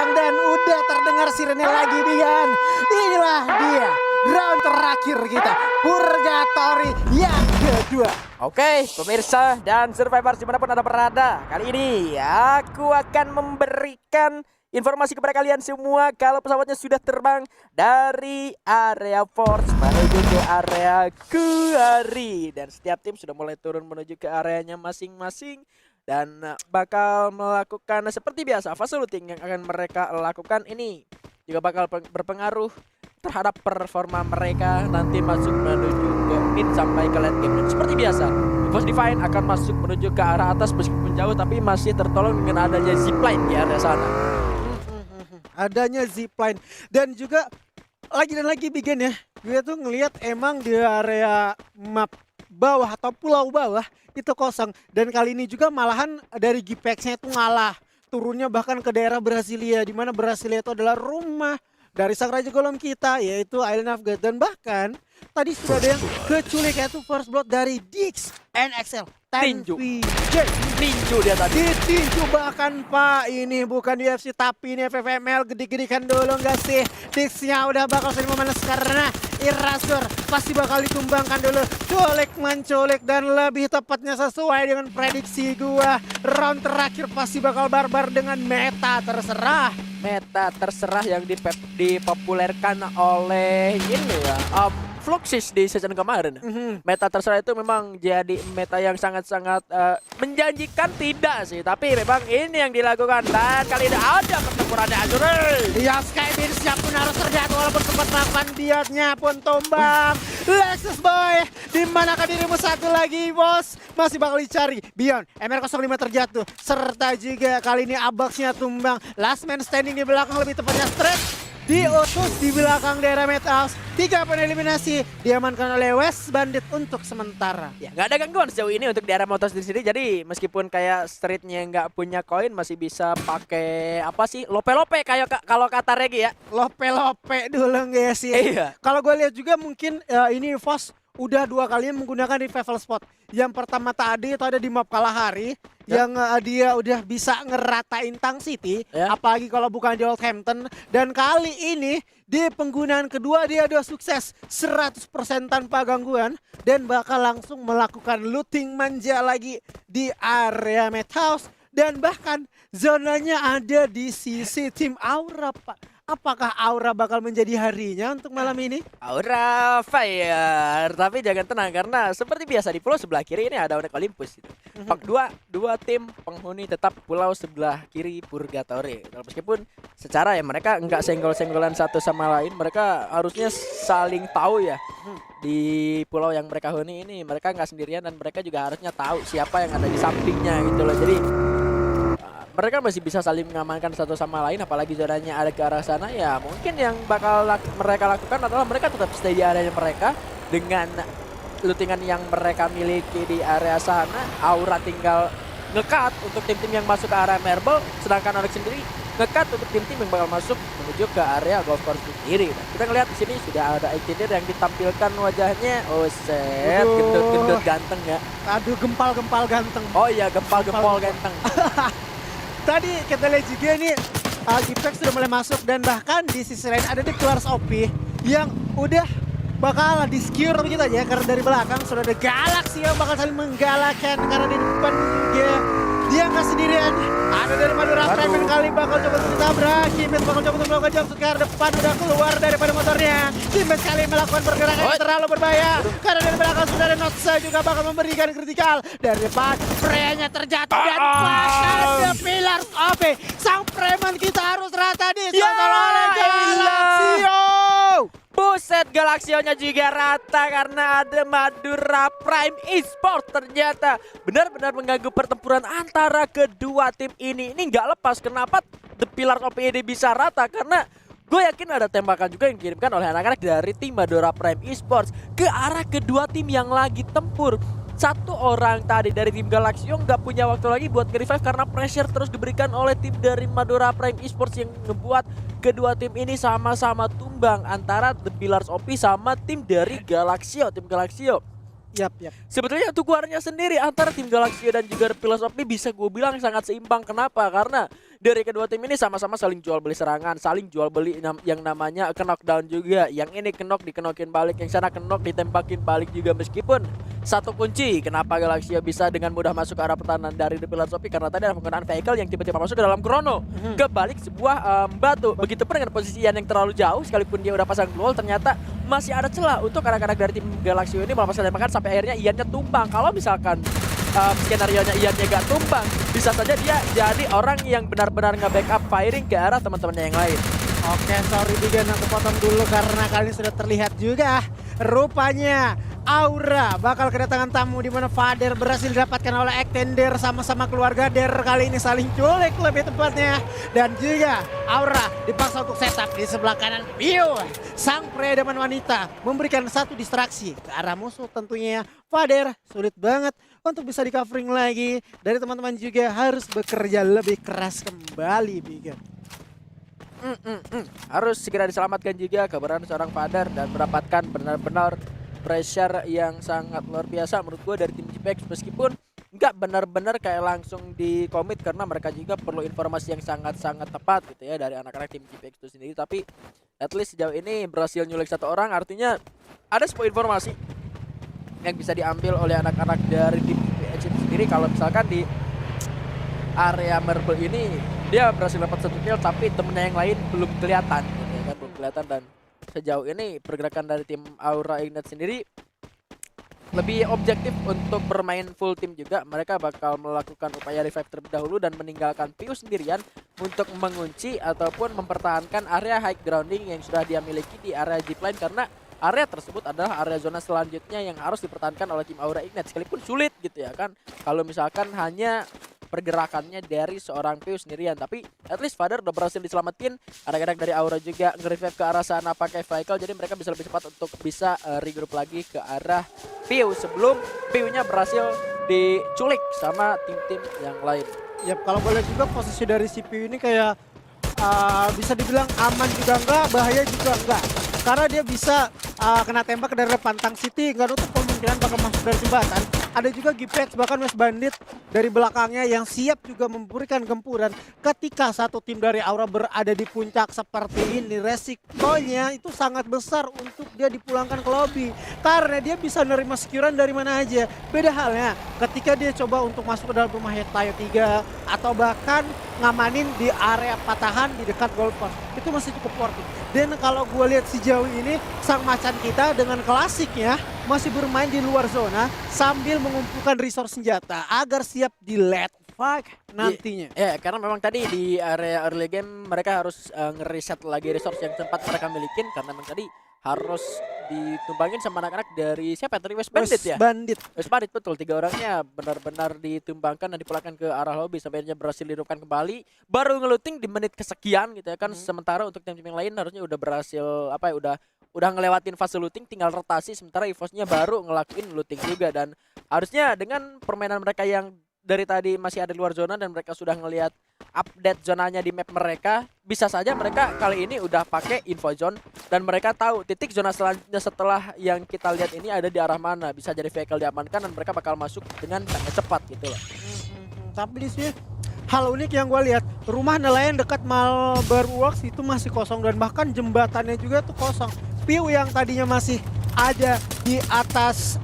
terbang dan udah terdengar sirene lagi Bian. Inilah dia round terakhir kita, Purgatory yang kedua. Oke, pemirsa dan survivors dimanapun Anda berada, kali ini aku akan memberikan informasi kepada kalian semua kalau pesawatnya sudah terbang dari area Force menuju ke area Kuari. Dan setiap tim sudah mulai turun menuju ke areanya masing-masing. Dan bakal melakukan seperti biasa fase looting yang akan mereka lakukan ini juga bakal berpengaruh terhadap performa mereka nanti masuk menuju ke mid sampai ke late game. Dan seperti biasa, Force Divine akan masuk menuju ke arah atas meskipun jauh tapi masih tertolong dengan adanya zipline di area sana. Adanya zipline dan juga lagi dan lagi bikin ya. Gue tuh ngelihat emang di area map bawah atau pulau bawah itu kosong dan kali ini juga malahan dari Gipex-nya itu ngalah turunnya bahkan ke daerah Brasilia di mana Brasilia itu adalah rumah dari sang raja golem kita yaitu Island of God dan bahkan tadi sudah ada yang keculik yaitu first blood dari Dix NXL Tinju. Tinju dia tadi ditinju bahkan Pak ini bukan UFC tapi ini FFML gede-gedekan dulu enggak sih Dix-nya udah bakal sering memanas karena Irasur pasti bakal ditumbangkan dulu colek mencolek dan lebih tepatnya sesuai dengan prediksi gua round terakhir pasti bakal barbar dengan meta terserah Yang dipopulerkan oleh ini ya Fluxus di season kemarin. Meta terserah itu memang jadi meta yang sangat-sangat menjanjikan tidak sih, tapi memang ini yang dilakukan dan kali ini ada pertempuran Azure. Ya Skybeam siap pun harus terjatuh walaupun sempat melakukan biatnya pun tumbang. Lexus boy, dimanakah dirimu satu lagi bos? Masih bakal dicari. Bion, MR05 terjatuh serta juga kali ini Abaxnya tumbang. Last man standing di belakang lebih tepatnya straight. Diutus di belakang daerah Metals. 3 poin eliminasi diamankan oleh West Bandit untuk sementara. Ya nggak ada gangguan sejauh ini untuk di area motor sendiri. Jadi meskipun kayak streetnya nggak punya koin masih bisa pakai apa sih lope-lope kayak kalau kata Regi ya. Lope-lope dulu guys ya. Iya. Kalau gue lihat juga mungkin ini Vos udah 2 kali menggunakan revival spot. Yang pertama tadi itu ada di map Kalahari yang dia udah bisa ngeratain Tang City, apalagi kalau bukan di Oldhampton. Dan kali ini di penggunaan kedua dia udah sukses 100% tanpa gangguan dan bakal langsung melakukan looting manja lagi di area Madhouse dan bahkan zonanya ada di sisi tim Aura Pak. Apakah Aura bakal menjadi harinya untuk malam ini? Aura Fire, tapi jangan tenang karena seperti biasa di pulau sebelah kiri ini ada Onyx Olympus itu. Dua tim penghuni tetap pulau sebelah kiri Purgatory. Meskipun secara ya mereka nggak senggol-senggolan satu sama lain, mereka harusnya saling tahu ya. Di pulau yang mereka huni ini mereka nggak sendirian dan mereka juga harusnya tahu siapa yang ada di sampingnya gitu loh. Jadi mereka masih bisa saling mengamankan satu sama lain, apalagi zonanya ada ke arah sana. Ya mungkin yang bakal mereka lakukan adalah mereka tetap stay di area mereka dengan lootingan yang mereka miliki di area sana. Aura tinggal nge-cut untuk tim-tim yang masuk ke area Marble, sedangkan Onyx sendiri nge-cut untuk tim-tim yang bakal masuk menuju ke area golf course sendiri. Nah, kita ngelihat di sini sudah ada engineer yang ditampilkan wajahnya. Oh set, gendut-gendut ganteng ya. Aduh gempal-gempal ganteng. Oh iya gempal-gempal ganteng. Tadi kita lihat juga nih Gipex sudah mulai masuk dan bahkan di sisi lain ada The Pillars OP yang udah bakal di-secure begitu aja karena dari belakang sudah ada Galaxy yang bakal saling menggalakkan karena di depan dia nggak sendirian. Ada dari Madura Prime yang kali bakal coba untuk ditabrak. Gipex bakal coba untuk melakukan jump ke depan udah keluar daripada motornya. Gipex kali melakukan pergerakan yang terlalu berbahaya karena dari belakang sudah ada Notsa juga bakal memberikan kritikal. Dari depan Freya-nya terjatuh dan bahkan The Pillars OP. Sang preman kita harus rata di oleh Galaxio. Buset, Galaxio-nya juga rata karena ada Madura Prime Esports ternyata benar-benar mengganggu pertempuran antara kedua tim ini. Ini nggak lepas kenapa The Pillars OP ini bisa rata karena gue yakin ada tembakan juga yang dikirimkan oleh anak-anak dari tim Madura Prime Esports ke arah kedua tim yang lagi tempur. Satu orang tadi dari tim Galaxio nggak punya waktu lagi buat nge-revive karena pressure terus diberikan oleh tim dari Madura Prime Esports yang ngebuat kedua tim ini sama-sama tumbang antara The Pillars OP sama tim dari Galaxio, tim Galaxio. Yap. Sebetulnya untuk warnya sendiri antara tim Galaxio dan juga The Pillars OP bisa gue bilang sangat seimbang. Kenapa? Karena dari kedua tim ini sama-sama saling jual beli serangan, saling jual beli yang namanya knockdown juga. Yang ini dikenokin balik, yang sana ditembakin balik juga. Meskipun satu kunci kenapa Galaxia bisa dengan mudah masuk ke arah pertahanan dari The Pillars OP, karena tadi ada penggunaan vehicle yang tiba-tiba masuk ke dalam Chrono ke balik sebuah batu. Begitupun dengan posisi Ian yang terlalu jauh, sekalipun dia udah pasang wall, ternyata masih ada celah untuk anak-anak dari tim Galaxia ini melepaskan tembakan sampai akhirnya Iannya tumbang. Kalau misalkan skenario-nya Iannya gak tumbang, bisa saja dia jadi orang yang benar-benar nge-backup firing ke arah teman-temannya yang lain. Oke, sorry Bigan, aku potong dulu karena kali ini sudah terlihat juga. Rupanya Aura bakal kedatangan tamu di mana Vader berhasil didapatkan oleh Extender sama-sama keluarga Der, kali ini saling culik lebih tepatnya. Dan juga Aura dipaksa untuk setup di sebelah kanan. Piu, sang predaman wanita memberikan satu distraksi ke arah musuh tentunya. Vader sulit banget untuk bisa di covering lagi. Dari teman-teman juga harus bekerja lebih keras kembali Bigan. Harus segera diselamatkan juga keberadaan seorang Vader dan mendapatkan benar-benar pressure yang sangat luar biasa menurut gue dari tim GPX, meskipun nggak benar-benar kayak langsung di komit karena mereka juga perlu informasi yang sangat-sangat tepat gitu ya dari anak-anak tim GPX itu sendiri. Tapi at least sejauh ini berhasil nyulik satu orang, artinya ada sebuah informasi yang bisa diambil oleh anak-anak dari tim GPX itu sendiri. Kalau misalkan di area Marble ini dia berhasil dapat satu kill tapi temennya yang lain belum kelihatan gitu ya kan, belum kelihatan. Dan sejauh ini pergerakan dari tim Aura Ignite sendiri lebih objektif untuk bermain full tim juga. Mereka bakal melakukan upaya revive terlebih dahulu dan meninggalkan Pius sendirian untuk mengunci ataupun mempertahankan area high grounding yang sudah dia miliki di area zipline, karena area tersebut adalah area zona selanjutnya yang harus dipertahankan oleh tim Aura Ignite. Sekalipun sulit gitu ya kan, kalau misalkan hanya pergerakannya dari seorang Pius sendirian. Tapi at least Vader udah berhasil diselamatin. Anak-anak dari Aura juga nge-revive ke arah sana pakai vehicle, jadi mereka bisa lebih cepat untuk bisa regroup lagi ke arah Pius sebelum Piusnya berhasil diculik sama tim-tim yang lain. Ya kalau boleh juga posisi dari CPU ini kayak bisa dibilang aman juga enggak, bahaya juga enggak. Karena dia bisa kena tembak dari Pantang City, nggak nutup kemungkinan bakal masuk dari jembatan. Ada juga Gipex bahkan West Bandit dari belakangnya yang siap juga memberikan gempuran. Ketika satu tim dari Aura berada di puncak seperti ini, resikonya itu sangat besar untuk dia dipulangkan ke lobby. Karena dia bisa nerima securan dari mana aja. Beda halnya ketika dia coba untuk masuk ke dalam rumah Tayo 3 atau bahkan ngamanin di area patahan di dekat goal post. Itu masih cukup worth it. Dan kalau gue lihat sejauh ini, sang macan kita dengan klasiknya masih bermain di luar zona sambil mengumpulkan resource senjata agar siap di late fight nantinya. Ya, karena memang tadi di area early game mereka harus ngereset lagi resource yang sempat mereka milikin, karena memang tadi harus ditumbangin sama anak-anak dari siapa tadi, West Bandit ya? West Bandit betul, 3 orangnya benar-benar ditumbangkan dan dipulangkan ke arah lobby sampai akhirnya berhasil dihidupkan kembali. Baru ngeluting di menit kesekian gitu ya kan. Sementara untuk tim-tim yang lain harusnya udah berhasil udah ngelewatin fase looting, tinggal rotasi, sementara EVOS-nya baru ngelakuin looting juga. Dan harusnya dengan permainan mereka yang dari tadi masih ada di luar zona dan mereka sudah ngelihat update zonanya di map mereka, bisa saja mereka kali ini udah pakai info zone dan mereka tahu titik zona selanjutnya setelah yang kita lihat ini ada di arah mana. Bisa jadi vehicle diamankan dan mereka bakal masuk dengan sangat cepat gitu loh. Tapi di sini hal unik yang gue lihat, rumah nelayan dekat Malbar Works itu masih kosong dan bahkan jembatannya juga tuh kosong. Piu yang tadinya masih ada di atas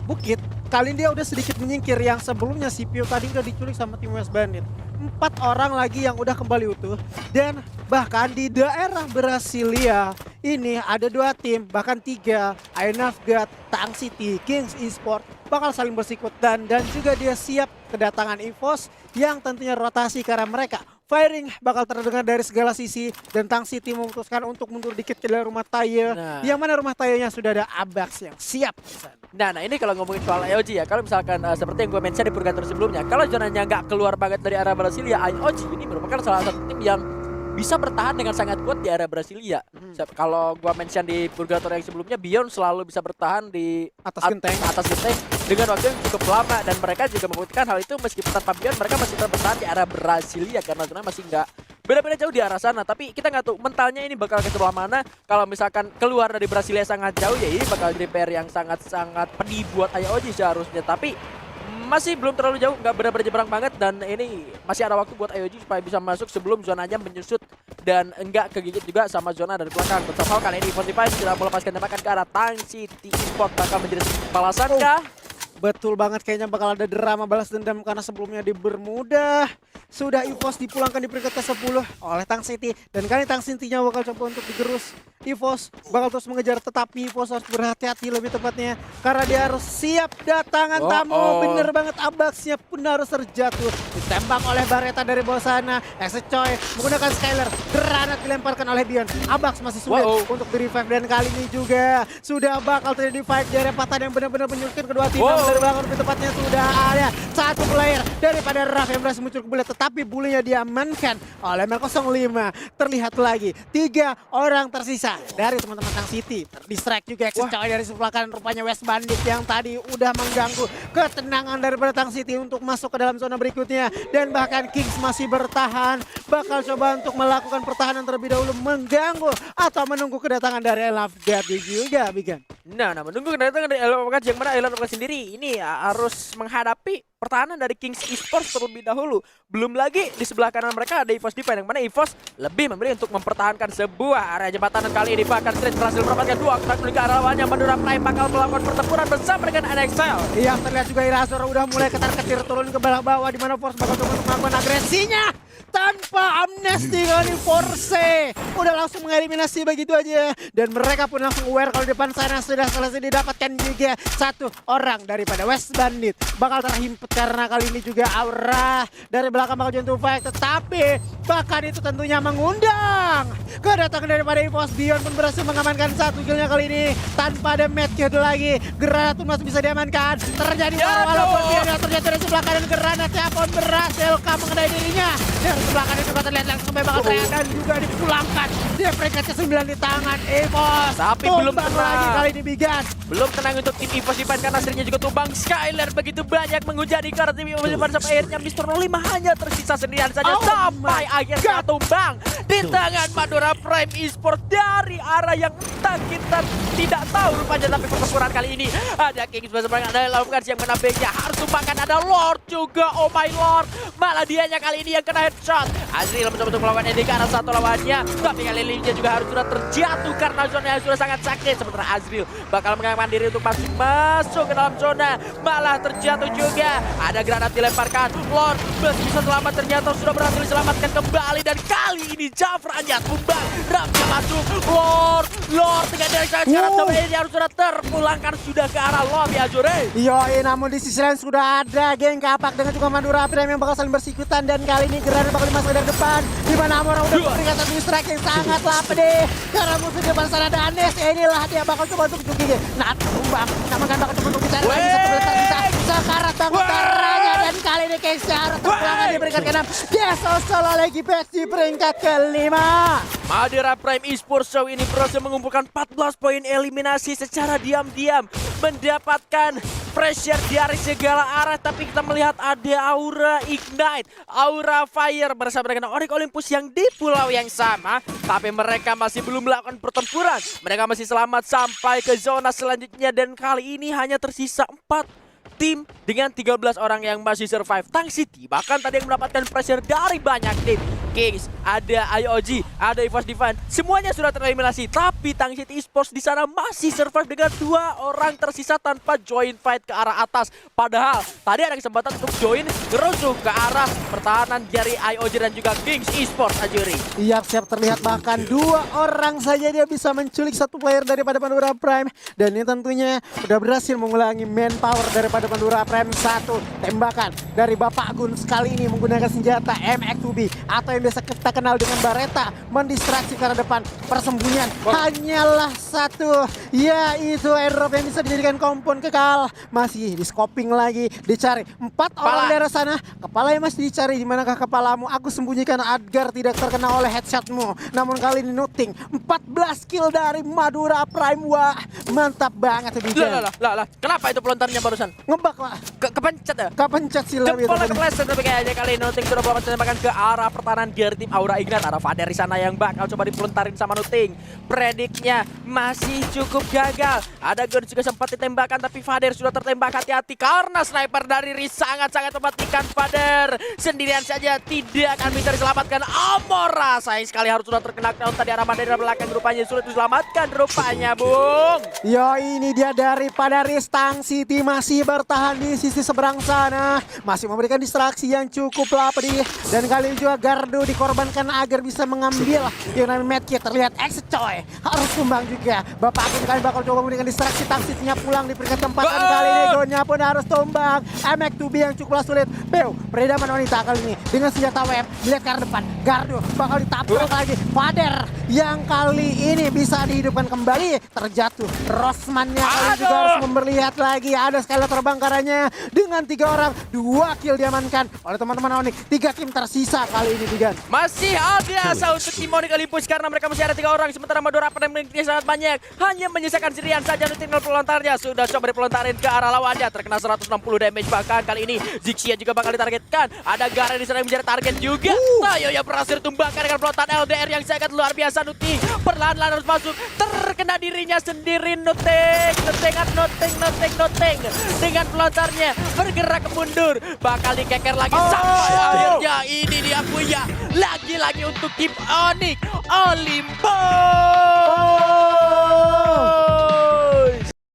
bukit, kali ini dia udah sedikit menyingkir. Yang sebelumnya si Piu tadi udah diculik sama tim West Bandit. 4 orang lagi yang udah kembali utuh. Dan bahkan di daerah Brasilia ini ada 2 tim, bahkan 3, Ainafgat, Tang City, Kings Esport bakal saling bersikut dan juga dia siap kedatangan EVOS yang tentunya rotasi karena mereka firing bakal terdengar dari segala sisi. Dan Tang City memutuskan untuk mundur dikit ke dalam rumah Tayo, yang mana rumah Tayonya sudah ada Abax yang siap. Nah ini kalau ngomongin soal IOG ya, kalau misalkan seperti yang gue mention di Purgator sebelumnya, kalau zonanya nggak keluar banget dari area Brasilia, IOG ini merupakan salah satu tim yang bisa bertahan dengan sangat kuat di area Brasilia. Kalau gua mention di Purgator yang sebelumnya, Beyond selalu bisa bertahan di atas genteng dengan waktu yang cukup lama, dan mereka juga membuktikan hal itu meskipun tanpa Beyond mereka masih tetap bertahan di area Brasilia karena zona masih nggak beda-beda jauh di arah sana. Tapi kita nggak tahu mentalnya ini bakal ke sebelah mana. Kalau misalkan keluar dari Brasilia sangat jauh, ya ini bakal jadi PR yang sangat-sangat pedih buat IOG seharusnya. Tapi masih belum terlalu jauh, nggak benar-benar jebrang banget, dan ini masih ada waktu buat IOG supaya bisa masuk sebelum zonanya menyusut dan enggak kegigit juga sama zona dari belakang. Betul kali ini EVOS Device sudah melepaskan tembakan ke arah Tang City Esports, bakal menjadi balasan kah? Betul banget, kayaknya bakal ada drama balas dendam karena sebelumnya di Bermuda sudah EVOS dipulangkan di peringkat ke-10 oleh Tang City, dan kali Tang City-nya bakal coba untuk digerus. EVOS bakal terus mengejar, tetapi EVOS harus berhati-hati lebih tepatnya karena dia harus siap datangan tamu. Bener banget, Abaxnya pun harus terjatuh, ditembak oleh Bareta dari bawah sana. Execoy menggunakan Skyler, granat dilemparkan oleh Dion. Abax masih sulit untuk di revive, dan kali ini juga sudah bakal terjadi fight dari patan yang benar-benar menyulitkan kedua tim. Dari belakang lebih tepatnya sudah ada satu player daripada Raf yang berhasil muncul ke bullet, tetapi bulinya diamankan oleh M05. Terlihat lagi 3 orang tersisa dari teman-teman Tang City. Terdistract juga Execoy dari sebelah kanan, rupanya West Bandit yang tadi udah mengganggu ketenangan daripada Tang City untuk masuk ke dalam zona berikutnya, dan bahkan Kings masih bertahan, bakal coba untuk melakukan pertahanan terlebih dahulu, mengganggu atau menunggu kedatangan dari Elafgard juga, Bigan. Nah, menunggu kedatangan dari Elafgard yang mana Elafgard sendiri ini harus menghadapi pertahanan dari Kings Esports terlebih dahulu. Belum lagi di sebelah kanan mereka ada EVOS Defense, yang mana EVOS lebih memilih untuk mempertahankan sebuah area jembatan, dan kali ini bahkan Street berhasil mendapatkan 2 kotak ke arah lawannya. Madura Prime bakal melakukan pertempuran bersama dengan NXL. Iya, terlihat juga Irazor udah mulai ketar-ketir turun ke bawah, di mana Force bakal coba untuk melakukan agresinya tanpa amnesti. Kali Force udah langsung mengeliminasi begitu aja, dan mereka pun langsung aware kalau di depan sana sudah selesai didapatkan juga satu orang daripada West Bandit. Bakal terhimpit karena kali ini juga aura dari belakang bakal jatuh fight, tetapi bahkan itu tentunya mengundang kedatangan daripada EVOS. Dion pun berhasil mengamankan satu killnya kali ini tanpa ada medkit lagi. Granat pun masih bisa diamankan. Terjadi walaupun dia terjatuh dari sebelah kanan, granatnya pun berhasil mengenai dirinya. Dari sebelah kanan juga terlihat langsung bakal teriak dan juga dipulangkan. Dia peringkat ke-9 di tangan EVOS. Tapi belum tenang lagi kali ini, Bigan. Belum tenang untuk tim EVOS Defense karena serinya juga tumbang. Skyler begitu banyak menghujani karena tim EVOS Defense, sampai akhirnya Mr. 05 hanya tersisa sendirian saja sampai akhirnya tumbang di tangan Madura Prime Esports dari arah yang entah kita tidak tahu rupanya. Tapi pertempuran kali ini ada Kings bersama dengan Elafgard yang kena backnya, harus tumbangkan. Ada Lord juga, oh my Lord, malah dianya kali ini yang kena headshot. Azril mencoba untuk melawan Eddie ke arah satu lawannya, tapi kali ini dia juga harus sudah terjatuh karena zonanya sudah sangat sakit. Sementara Azril bakal mengamankan diri untuk masuk ke dalam zona, malah terjatuh juga. Ada granat dilemparkan, Lord bisa selamat, ternyata sudah berhasil diselamatkan kembali, dan kali ini Jafranya tumbang. Ramnya masuk, Lord dengan dari sangat sampai ini harus sudah terpulangkan sudah ke arah lobby Azure. Yoi, namun di sisi lain sudah ada geng kapak dengan juga Madura Prime yang bakal saling bersikutan, dan kali ini granat bakal dimasukkan dari depan, di mana Amora udah memberikan satu strike yang sangatlah pedih karena musuh di depan sana ada Anes. Inilah dia bakal coba untuk gigi. Nah, tumbang, namun kan bakal coba untuk bicara lagi satu menit tersisa. Sekarat bangun taranya, dan kali ini Keisha harus terpulangan di peringkat ke-6. Dia sosol oleh Gipex di peringkat ke-5. Madura Prime Esports Show ini berhasil mengumpulkan 14 poin eliminasi secara diam-diam, mendapatkan pressure dari segala arah. Tapi kita melihat ada aura Ignite, aura Fire bersama dengan Onyx Olympus yang di pulau yang sama, tapi mereka masih belum melakukan pertempuran. Mereka masih selamat sampai ke zona selanjutnya, dan kali ini hanya tersisa 4 tim dengan 13 orang yang masih survive. Tang City bahkan tadi yang mendapatkan pressure dari banyak tim. Kings, ada IOG, ada EVOS Defense, semuanya sudah tereliminasi. Tapi Tang City Esports di sana masih survive dengan 2 orang tersisa tanpa join fight ke arah atas. Padahal tadi ada kesempatan untuk join ngerusuh ke arah pertahanan dari IOG dan juga Kings Esports Ajuri. Iya, siap, terlihat bahkan 2 orang saja dia bisa menculik satu player daripada Madura Prime, dan ini tentunya sudah berhasil mengulangi manpower daripada Madura Prime. Satu tembakan dari Bapak Gun sekali ini menggunakan senjata MX2B atau yang biasa kita kenal dengan Bareta, mendistraksi ke arah depan. Persembunyian hanyalah satu, yaitu airdrop yang bisa dijadikan kompon kekal. Masih di scoping lagi, dicari 4 orang dari sana. Kepala yang masih dicari, di manakah kepalamu? Aku sembunyikan agar tidak terkena oleh headshotmu. Namun kali ini noting 14 kill dari Madura Prime. Wah, mantap banget Bijan. Lah, kenapa itu pelontarnya barusan? Ngebak lah. Kepencet ya? Kepencet sih lah. Jempolnya kepleset, tapi kayaknya kali ini Noting sudah bawa tembakan ke arah pertahanan dari tim Aura Ignite. Ada Vader di sana yang bakal coba dipelontarin sama Nuting. Prediknya masih cukup gagal. Ada Gun juga sempat ditembakkan tapi Vader sudah tertembak. Hati-hati karena sniper dari Riz sangat-sangat mematikan. Vader sendirian saja tidak akan bisa diselamatkan. Amora sayang sekali harus sudah terkena down tadi. Arah dari belakang rupanya sulit diselamatkan rupanya, Bung. Yo, ini dia daripada Riz. Tang City masih bertahan di sisi seberang sana, masih memberikan distraksi yang cukuplah pedih. Dan kali ini juga Gardo dikorbankan agar bisa mengambil yang namanya medkit. Terlihat Coy harus tumbang juga. Bapak Akin kali bakal coba memberikan distraksi. Tang City-nya pulang di peringkat tempat. Dan kali ini Gonnya pun harus tumbang. MX2B yang cukuplah sulit. Peu, peredaman wanita kali ini dengan senjata web. Dilihat ke arah depan, Gardo bakal ditabrak lagi. Vader yang kali ini bisa dihidupkan kembali. Terjatuh Rosman-nya kali ini juga harus memperlihat lagi. Ada sekali terbang karanya dengan 3 orang. 2 kill diamankan oleh teman-teman Onyx. 3 tim tersisa kali ini Digan. Masih ada asa untuk tim Onyx Olympus karena mereka masih ada 3 orang. Sementara Madura pada memiliki sangat banyak. Hanya menyisakan Sirian saja untuk tinggal pelontarnya. Sudah coba dipelontarin ke arah lawannya. Terkena 160 damage bahkan kali ini. Zixia juga bakal ditargetkan. Ada Garen di sana yang menjadi target juga. Tayo yang berhasil tumbangkan dengan pelontaran LDR yang sangat luar biasa. Nuting perlahan-lahan harus masuk. Terkena dirinya sendiri. Nuting dengan pelontarnya bergerak mundur, bakal dikeker lagi sampai akhirnya ini dia Kuya lagi-lagi untuk tim Onyx Olympus.